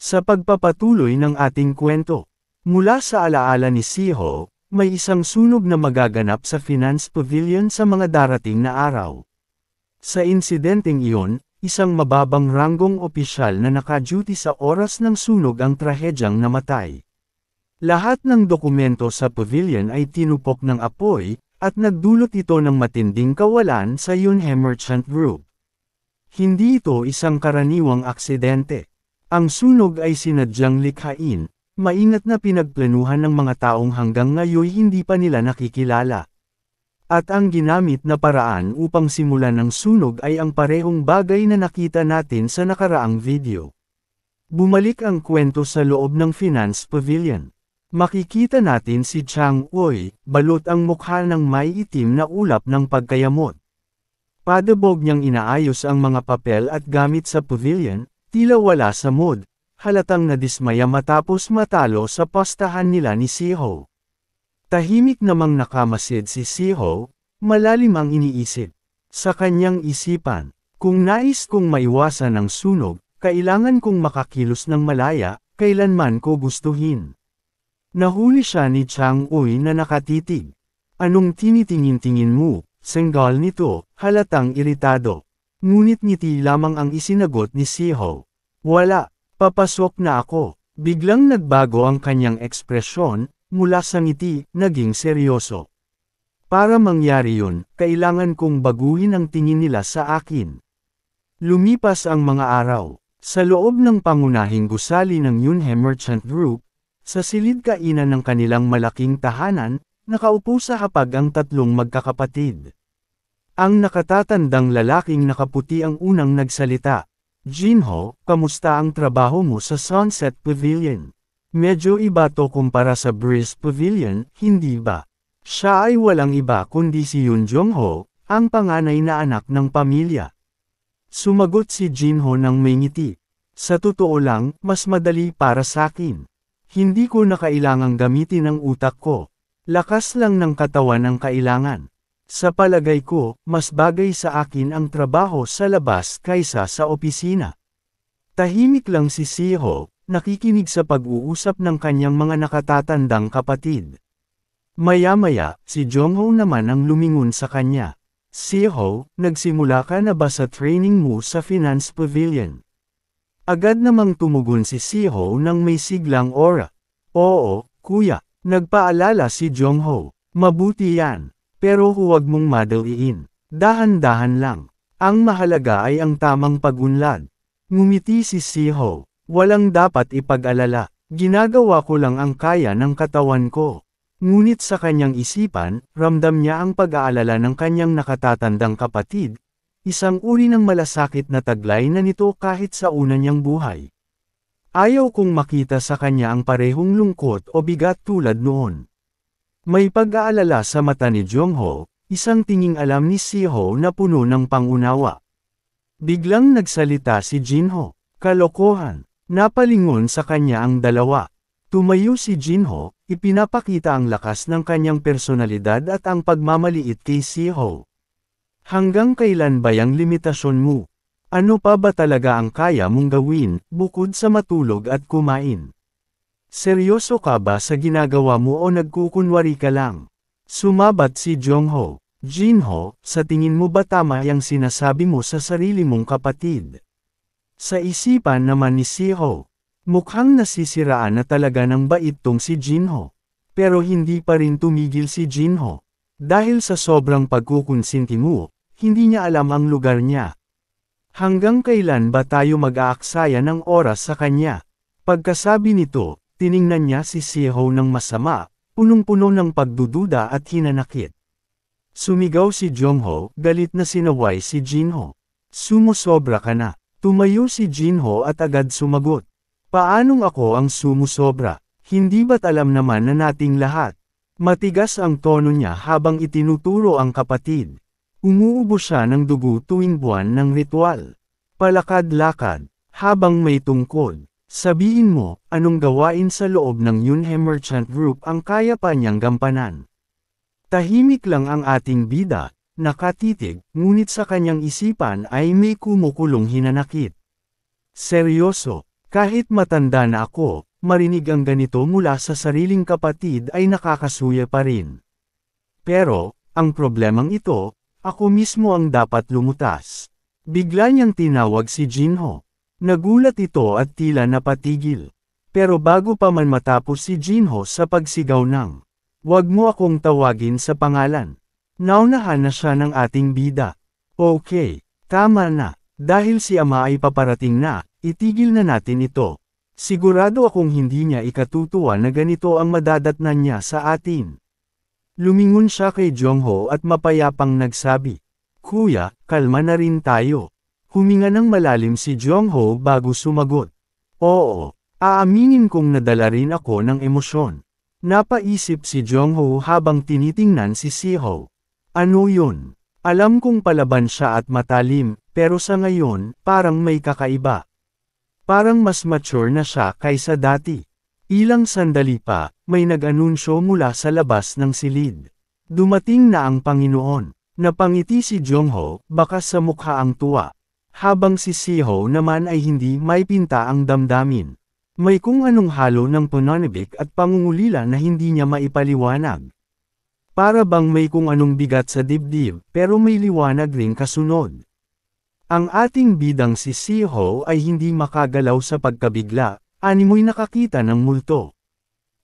Sa pagpapatuloy ng ating kwento, mula sa alaala ni Siho, may isang sunog na magaganap sa Finance Pavilion sa mga darating na araw. Sa insidenteng iyon, isang mababang ranggong opisyal na naka-duty sa oras ng sunog ang trahedyang namatay. Lahat ng dokumento sa pavilion ay tinupok ng apoy, at nagdulot ito ng matinding kawalan sa Yunhe Merchant Group. Hindi ito isang karaniwang aksidente. Ang sunog ay sinadyang likhain, maingat na pinagplanuhan ng mga taong hanggang ngayon hindi pa nila nakikilala. At ang ginamit na paraan upang simulan ng sunog ay ang parehong bagay na nakita natin sa nakaraang video. Bumalik ang kwento sa loob ng Finance Pavilion. Makikita natin si Chang Uy, balot ang mukha ng may itim na ulap ng pagkayamot. Padabog niyang inaayos ang mga papel at gamit sa pavilion, tila wala sa mood, halatang nadismaya matapos matalo sa postahan nila ni Siho. Tahimik namang nakamasid si Siho, malalim ang iniisip. Sa kanyang isipan, kung nais kong maiwasan ang sunog, kailangan kong makakilos ng malaya, kailanman ko gustuhin. Nahuli siya ni Chang Uy na nakatitig. Anong tinitingin-tingin mo? Senggal nito, halatang iritado. Ngunit ngiti lamang ang isinagot ni Siho. Wala, papasok na ako. Biglang nagbago ang kanyang ekspresyon, mula sa ngiti, naging seryoso. Para mangyari yun, kailangan kong baguhin ang tingin nila sa akin. Lumipas ang mga araw. Sa loob ng pangunahing gusali ng Yunhe Merchant Group, sa silid kainan ng kanilang malaking tahanan, nakaupo sa hapag ang tatlong magkakapatid. Ang nakatatandang lalaking nakaputi ang unang nagsalita. Jinho, kamusta ang trabaho mo sa Sunset Pavilion? Medyo iba to kumpara sa Breeze Pavilion, hindi ba? Siya ay walang iba kundi si Yoon Jong-ho, ang panganay na anak ng pamilya. Sumagot si Jinho ng may ngiti. Sa totoo lang, mas madali para sa akin. Hindi ko na kailangang gamitin ang utak ko. Lakas lang ng katawan ang kailangan. Sa palagay ko, mas bagay sa akin ang trabaho sa labas kaysa sa opisina. Tahimik lang si Siho, nakikinig sa pag-uusap ng kanyang mga nakatatandang kapatid. Maya-maya, si Jongho naman ang lumingon sa kanya. Siho, nagsimula ka na ba sa training mo sa Finance Pavilion? Agad namang tumugon si Siho nang may siglang aura. Oo, kuya, nagpaalala si Jongho. Mabuti yan, pero huwag mong madaliin. Dahan-dahan lang. Ang mahalaga ay ang tamang pagunlad. Ngumiti si Siho. Walang dapat ipag-alala. Ginagawa ko lang ang kaya ng katawan ko. Ngunit sa kanyang isipan, ramdam niya ang pag-aalala ng kanyang nakatatandang kapatid. Isang uri ng malasakit na taglay na nito kahit sa una niyang buhay. Ayaw kong makita sa kanya ang parehong lungkot o bigat tulad noon. May pag-aalala sa mata ni Jongho, isang tinging alam ni Siho na puno ng pangunawa. Biglang nagsalita si Jinho. Kalokohan. Napalingon sa kanya ang dalawa. Tumayo si Jinho, ipinapakita ang lakas ng kanyang personalidad at ang pagmamaliit kay Siho. Hanggang kailan ba yung limitasyon mo? Ano pa ba talaga ang kaya mong gawin, bukod sa matulog at kumain? Seryoso ka ba sa ginagawa mo o nagkukunwari ka lang? Sumabat si Jongho. Jinho, sa tingin mo ba tama yung sinasabi mo sa sarili mong kapatid? Sa isipan naman ni Siho, mukhang nasisiraan na talaga ng bait tong si Jinho. Pero hindi pa rin tumigil si Jinho. Dahil sa sobrang pagkukonsinti mo, hindi niya alam ang lugar niya. Hanggang kailan ba tayo mag-aaksaya ng oras sa kanya? Pagkasabi nito, tiningnan niya si Siho ng masama, punong-puno ng pagdududa at hinanakit. Sumigaw si Jongho, galit na sinaway si Jinho. Sumusobra ka na. Tumayo si Jinho at agad sumagot. Paanong ako ang sumusobra? Hindi ba't alam naman na nating lahat? Matigas ang tono niya habang itinuturo ang kapatid. Umuubo siya ng dugo tuwing buwan ng ritual. Palakad-lakad, habang may tungkod. Sabihin mo, anong gawain sa loob ng Yunhe Merchant Group ang kaya pa niyang gampanan? Tahimik lang ang ating bida, nakatitig, ngunit sa kanyang isipan ay may kumukulong hinanakit. Seryoso, Kahit matanda na ako, marinig ang ganito mula sa sariling kapatid ay nakakasuya pa rin. Pero, ang problemang ito, ako mismo ang dapat lumutas. Bigla niyang tinawag si Jinho. Nagulat ito at tila napatigil. Pero bago pa man matapos si Jinho sa pagsigaw ng, "Wag mo akong tawagin sa pangalan." Naunahan na siya ng ating bida. Okay, tama na. Dahil si ama ay paparating na, itigil na natin ito. Sigurado akong hindi niya ikatutuwa na ganito ang madadatnan niya sa atin. Lumingon siya kay Jongho at mapayapang nagsabi, "Kuya, kalma na rin tayo." Huminga ng malalim si Jongho bago sumagot. "Oo, aaminin kong nadala rin ako ng emosyon." Napaisip si Jongho habang tinitingnan si Siho. Ano yun? Alam kong palaban siya at matalim, pero sa ngayon, parang may kakaiba. Parang mas mature na siya kaysa dati. Ilang sandali pa, may nag-anunsyo mula sa labas ng silid. Dumating na ang Panginoon. Napangiti si Jongho, bakas sa mukha ang tuwa. Habang si Siho naman ay hindi may pinta ang damdamin. May kung anong halo ng pananabik at pangungulila na hindi niya maipaliwanag. Para bang may kung anong bigat sa dibdib, pero may liwanag ring kasunod. Ang ating bidang si Siho ay hindi makagalaw sa pagkabigla, animoy nakakita ng multo.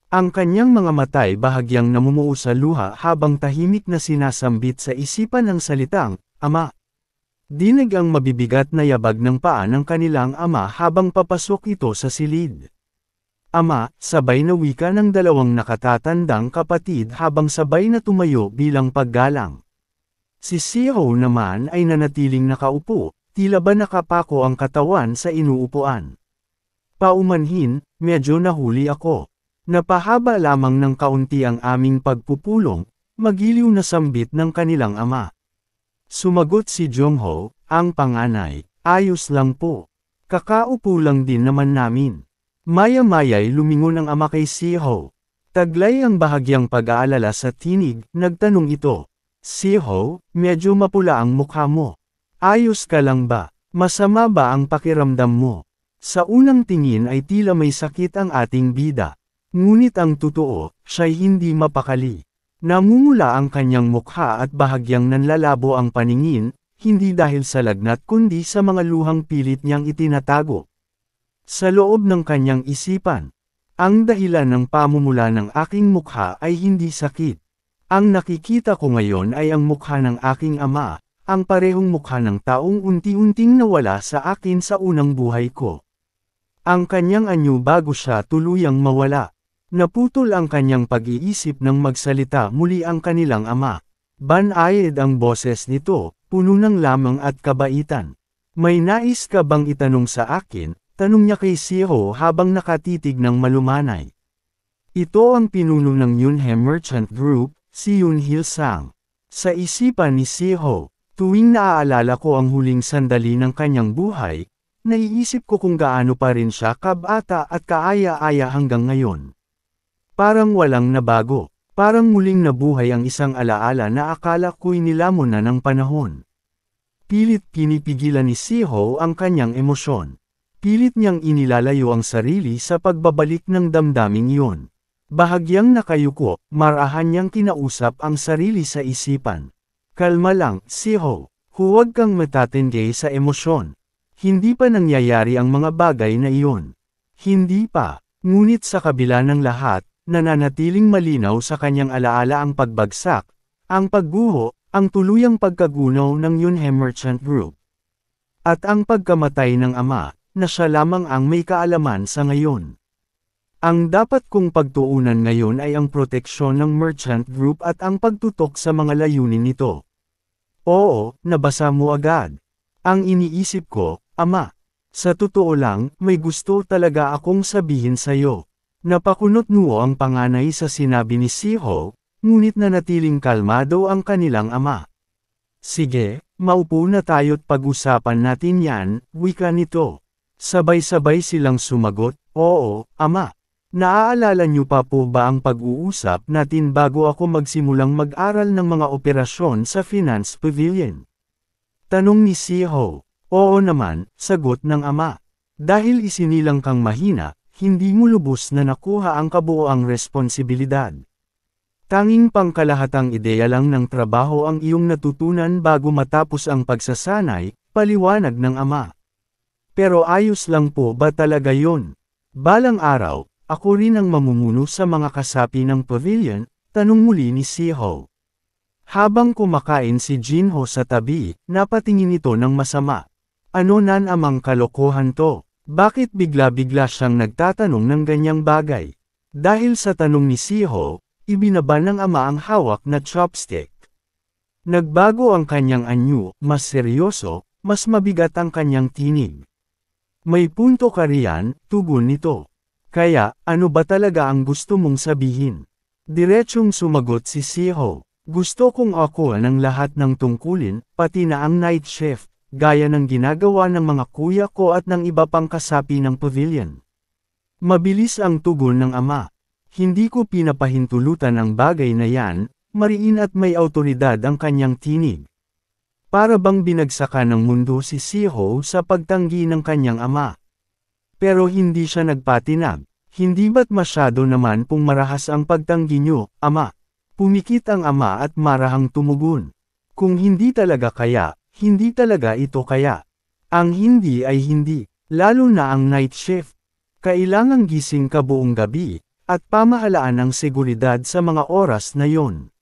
Ang kanyang mga matay bahagyang namumuo sa luha habang tahimik na sinasambit sa isipan ng salitang, "Ama." Dinig ang mabibigat na yabag ng paa ng kanilang ama habang papasok ito sa silid. "Ama," sabay na wika ng dalawang nakatatandang kapatid habang sabay na tumayo bilang paggalang. Si Siho naman ay nanatiling nakaupo, tila ba nakapako ang katawan sa inuupuan. Paumanhin, medyo nahuli ako. Napahaba lamang ng kaunti ang aming pagpupulong, magiliw na sambit ng kanilang ama. Sumagot si Jongho, ang panganay, "Ayos lang po. Kakaupo lang din naman namin." Maya-maya'y lumingon ang ama kay Siho. Taglay ang bahagyang pag-aalala sa tinig, nagtanong ito, "Siho, medyo mapula ang mukha mo. Ayos ka lang ba? Masama ba ang pakiramdam mo?" Sa unang tingin ay tila may sakit ang ating bida. Ngunit ang totoo, siya'y hindi mapakali. Namumula ang kanyang mukha at bahagyang nanlalabo ang paningin, hindi dahil sa lagnat kundi sa mga luhang pilit niyang itinatago. Sa loob ng kanyang isipan, ang dahilan ng pamumula ng aking mukha ay hindi sakit. Ang nakikita ko ngayon ay ang mukha ng aking ama, ang parehong mukha ng taong unti-unting nawala sa akin sa unang buhay ko. Ang kanyang anyo bago siya tuluyang mawala. Naputol ang kanyang pag-iisip nang magsalita muli ang kanilang ama. Banayad ang boses nito, puno ng lamang at kabaitan. "May nais ka bang itanong sa akin?" tanong niya kay Siho habang nakatitig ng malumanay. Ito ang pinuno ng Yunhe Merchant Group, si Yun Hil Sang. Sa isipan ni Siho, tuwing naaalala ko ang huling sandali ng kanyang buhay, naiisip ko kung gaano pa rin siya kabata at kaaya-aya hanggang ngayon. Parang walang nabago, parang muling nabuhay ang isang alaala na akala ko'y nilamon na ng panahon. Pilit pinipigilan ni Siho ang kanyang emosyon. Pilit niyang inilalayo ang sarili sa pagbabalik ng damdaming iyon. Bahagyang nakayuko, marahan niyang kinausap ang sarili sa isipan. "Kalma lang, Siho. Huwag kang matatindi sa emosyon. Hindi pa nangyayari ang mga bagay na iyon. Hindi pa." Ngunit sa kabila ng lahat, nananatiling malinaw sa kanyang alaala ang pagbagsak, ang pagguho, ang tuluyang pagkagunaw ng Yunhe Merchant Group. At ang pagkamatay ng ama, na siya lamang ang may kaalaman sa ngayon. Ang dapat kong pagtuunan ngayon ay ang proteksyon ng Merchant Group at ang pagtutok sa mga layunin nito. Oo, nabasa mo agad. Ang iniisip ko, ama. Sa totoo lang, may gusto talaga akong sabihin sa'yo. Napakunot nuo ang panganay sa sinabi ni Siho, ngunit nanatiling kalmado ang kanilang ama. "Sige, maupo na tayo't pag-usapan natin yan," wika nito. Sabay-sabay silang sumagot, "Oo, ama. Naaalala niyo pa po ba ang pag-uusap natin bago ako magsimulang mag-aral ng mga operasyon sa Finance Pavilion?" Tanong ni Siho. "Oo naman," sagot ng ama. Dahil isinilang kang mahina, hindi mo lubos na nakuha ang kabuoang responsibilidad. Tanging pangkalahatang ideya lang ng trabaho ang iyong natutunan bago matapos ang pagsasanay, paliwanag ng ama. Pero ayos lang po ba talaga yon? Balang araw, ako rin ang mamumuno sa mga kasapi ng pavilion, tanong muli ni Siho. Habang kumakain si Jinho sa tabi, napatingin ito ng masama. Ano nan amang kalokohan to? Bakit bigla-bigla siyang nagtatanong ng ganyang bagay? Dahil sa tanong ni Siho, ibinaba ng ama ang hawak na chopstick. Nagbago ang kanyang anyo, mas seryoso, mas mabigat ang kanyang tinig. May punto ka riyan, tugon nito. Kaya, ano ba talaga ang gusto mong sabihin? Diretsyong sumagot si Siho. Gusto kong akuha ng lahat ng tungkulin, pati na ang night shift, gaya ng ginagawa ng mga kuya ko at ng iba pang kasapi ng pavilion. Mabilis ang tugon ng ama. Hindi ko pinapahintulutan ang bagay na yan, mariin at may awtoridad ang kanyang tinig. Para bang binagsakan ng mundo si Siho sa pagtanggi ng kanyang ama. Pero hindi siya nagpatinag. Hindi ba't masyado naman pong marahas ang pagtanggi niyo, ama? Pumikit ang ama at marahang tumugon. Kung hindi talaga kaya, hindi talaga ito kaya. Ang hindi ay hindi, lalo na ang night shift. Kailangang gising ka buong gabi, at pamahalaan ang seguridad sa mga oras na yon.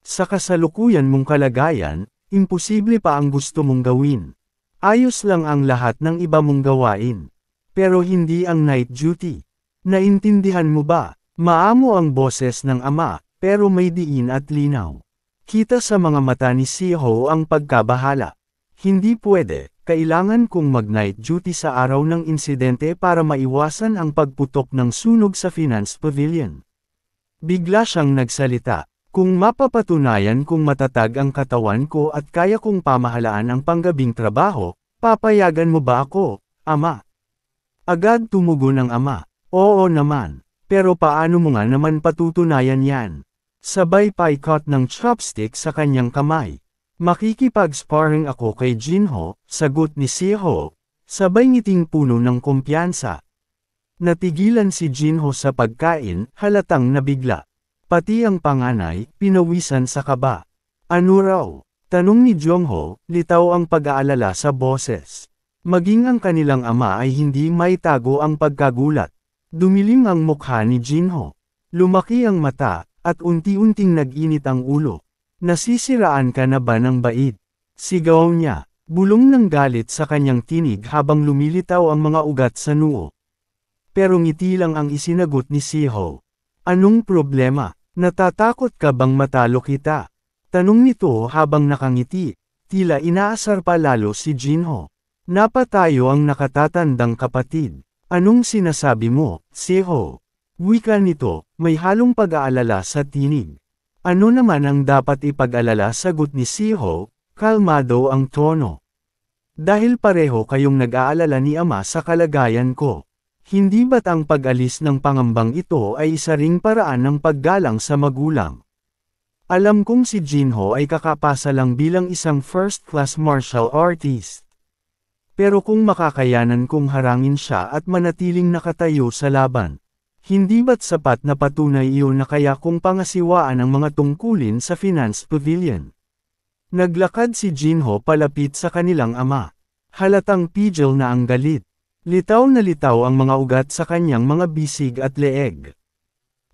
Sa kasalukuyan mong kalagayan, imposible pa ang gusto mong gawin. Ayos lang ang lahat ng iba mong gawain. Pero hindi ang night duty. Naintindihan mo ba? Maamo ang boses ng ama, pero may diin at linaw. Kita sa mga mata ni Siho ang pagkabahala. Hindi pwede, kailangan kong mag-night duty sa araw ng insidente para maiwasan ang pagputok ng sunog sa finance pavilion. Bigla siyang nagsalita. Kung mapapatunayan kung matatag ang katawan ko at kaya kong pamahalaan ang panggabing trabaho, papayagan mo ba ako, ama? Agad tumugon ang ama. Oo naman. Pero paano mo nga naman patutunayan yan? Sabay paikot ng chopstick sa kanyang kamay. Makikipag-sparring ako kay Jinho, sagot ni Siho, sabay ngiting puno ng kumpiyansa. Natigilan si Jinho sa pagkain, halatang nabigla. Pati ang panganay, pinawisan sa kaba. Ano raw? Tanong ni Jongho, litaw ang pag-aalala sa boses. Maging ang kanilang ama ay hindi maitago ang pagkagulat. Dumilim ang mukha ni Jinho. Lumaki ang mata, at unti-unting nag-init ang ulo. Nasisiraan ka na ba ng bait? Sigaw niya, bulong ng galit sa kanyang tinig habang lumilitaw ang mga ugat sa noo. Pero ngiti lang ang isinagot ni Siho. Anong problema? Natatakot ka bang matalo kita? Tanong nito habang nakangiti, tila inaasar pa lalo si Jinho. Napatayo ang nakatatandang kapatid. Anong sinasabi mo, Siho? Wika nito, may halong pag-aalala sa tinig. Ano naman ang dapat ipag-alala, sagot ni Siho, kalmado ang tono. Dahil pareho kayong nag-aalala ni ama sa kalagayan ko. Hindi ba't ang pag-alis ng pangambang ito ay isa ring paraan ng paggalang sa magulang? Alam kong si Jinho ay kakapasa lang bilang isang first-class martial artist. Pero kung makakayanan kong harangin siya at manatiling nakatayo sa laban, hindi ba't sapat na patunay iyon na kaya kong pangasiwaan ang mga tungkulin sa finance pavilion? Naglakad si Jinho palapit sa kanilang ama. Halatang pigil na ang galit. Litaw na litaw ang mga ugat sa kanyang mga bisig at leeg.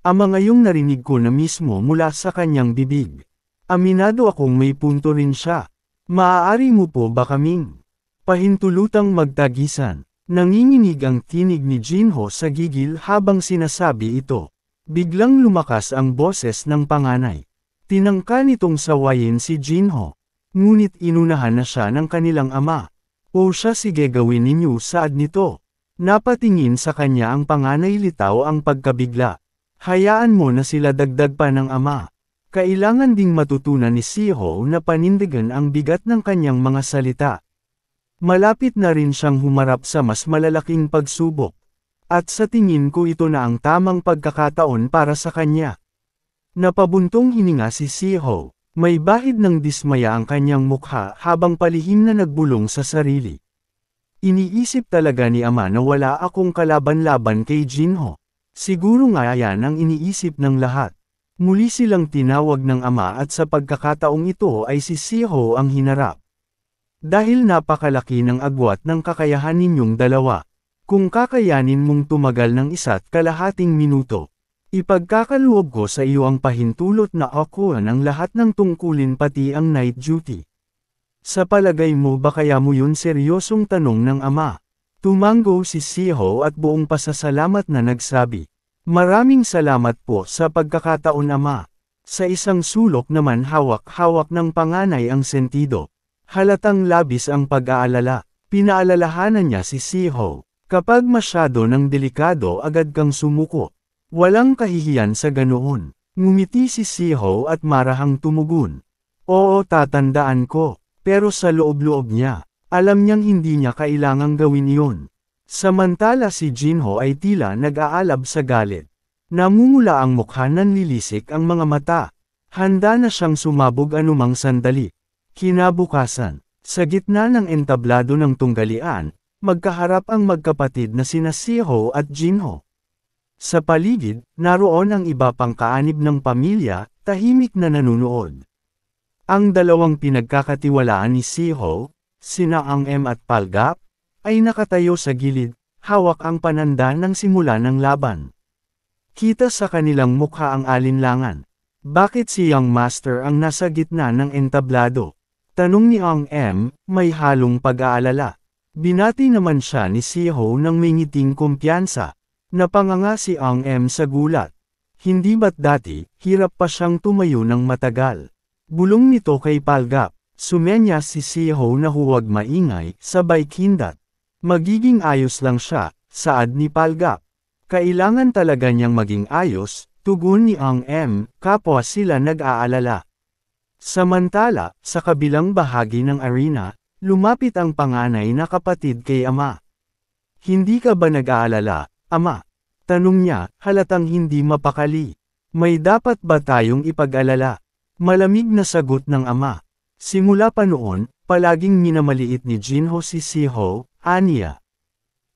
Ama, ngayong narinig ko na mismo mula sa kanyang bibig. Aminado akong may punto rin siya. Maaari mo po ba kaming pahintulutang magtagisan? Nanginginig ang tinig ni Jinho sa gigil habang sinasabi ito. Biglang lumakas ang boses ng panganay. Tinangka nitong sawayin si Jinho. Ngunit inunahan na siya ng kanilang ama. O siya, sige, gawin ninyo saad nito. Napatingin sa kanya ang panganay, litaw ang pagkabigla. Hayaan mo na sila, dagdag pa ng ama. Kailangan ding matutunan ni Siho na panindigan ang bigat ng kanyang mga salita. Malapit na rin siyang humarap sa mas malalaking pagsubok. At sa tingin ko ito na ang tamang pagkakataon para sa kanya. Napabuntong hininga si Siho. May bahid ng dismaya ang kanyang mukha habang palihim na nagbulong sa sarili. Iniisip talaga ni ama na wala akong kalaban-laban kay Jinho. Siguro nga yan ang iniisip ng lahat. Muli silang tinawag ng ama at sa pagkakataong ito ay si Siho ang hinarap. Dahil napakalaki ng agwat ng kakayahan ninyong dalawa. Kung kakayanin mong tumagal ng 1.5 minuto, ipagkakaloob ko sa iyo ang pahintulot na ako ang lahat ng tungkulin pati ang night duty. Sa palagay mo ba kaya mo yun seryosong tanong ng ama? Tumango si Siho at buong pasasalamat na nagsabi. Maraming salamat po sa pagkakataon ama. Sa isang sulok naman hawak-hawak ng panganay ang sentido. Halatang labis ang pag-aalala. Pinaalalahanan niya si Siho. Kapag masyado ng delikado agad kang sumuko. Walang kahihiyan sa ganoon. Ngumiti si Siho at marahang tumugon. Oo, tatandaan ko. Pero sa loob-loob niya, alam niyang hindi niya kailangang gawin iyon. Samantala si Jinho ay tila nag-aalab sa galit. Namumula ang mukha, nanlilisik ang mga mata. Handa na siyang sumabog anumang sandali. Kinabukasan, sa gitna ng entablado ng tunggalian, magkaharap ang magkapatid na sina Siho at Jinho. Sa paligid, naroon ang iba pang kaanib ng pamilya, tahimik na nanunood. Ang dalawang pinagkakatiwalaan ni Siho, sina Ang M at Palgap, ay nakatayo sa gilid, hawak ang pananda ng simula ng laban. Kita sa kanilang mukha ang alinlangan. Bakit si Young Master ang nasa gitna ng entablado? Tanong ni Ang M, may halong pag-aalala. Binati naman siya ni Siho ng may ngiting kumpiyansa. Napanganga si Ang M sa gulat. Hindi ba't dati, hirap pa siyang tumayo ng matagal. Bulong nito kay Palgap. Sumenya si Siho na huwag maingay, sabay kindat. Magiging ayos lang siya, saad ni Palgap. Kailangan talaga niyang maging ayos, tugon ni Ang M, kapwa sila nag-aalala. Samantala, sa kabilang bahagi ng arena, lumapit ang panganay na kapatid kay ama. Hindi ka ba nag-aalala, ama? Tanong niya, halatang hindi mapakali. May dapat ba tayong ipag-alala? Malamig na sagot ng ama. Simula pa noon, palaging minamaliit ni Jinho si Siho, aniya.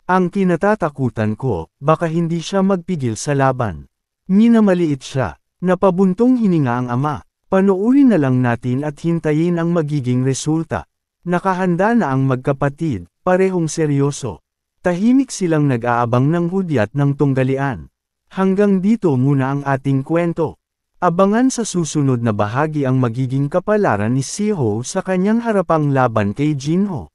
Ang kinatatakutan ko, baka hindi siya magpigil sa laban. Minamaliit siya. Napabuntong hininga ang ama. Panoorin na lang natin at hintayin ang magiging resulta. Nakahanda na ang magkapatid, parehong seryoso. Tahimik silang nag-aabang ng hudyat ng tunggalian. Hanggang dito muna ang ating kwento. Abangan sa susunod na bahagi ang magiging kapalaran ni Siho sa kanyang harapang laban kay Jinho.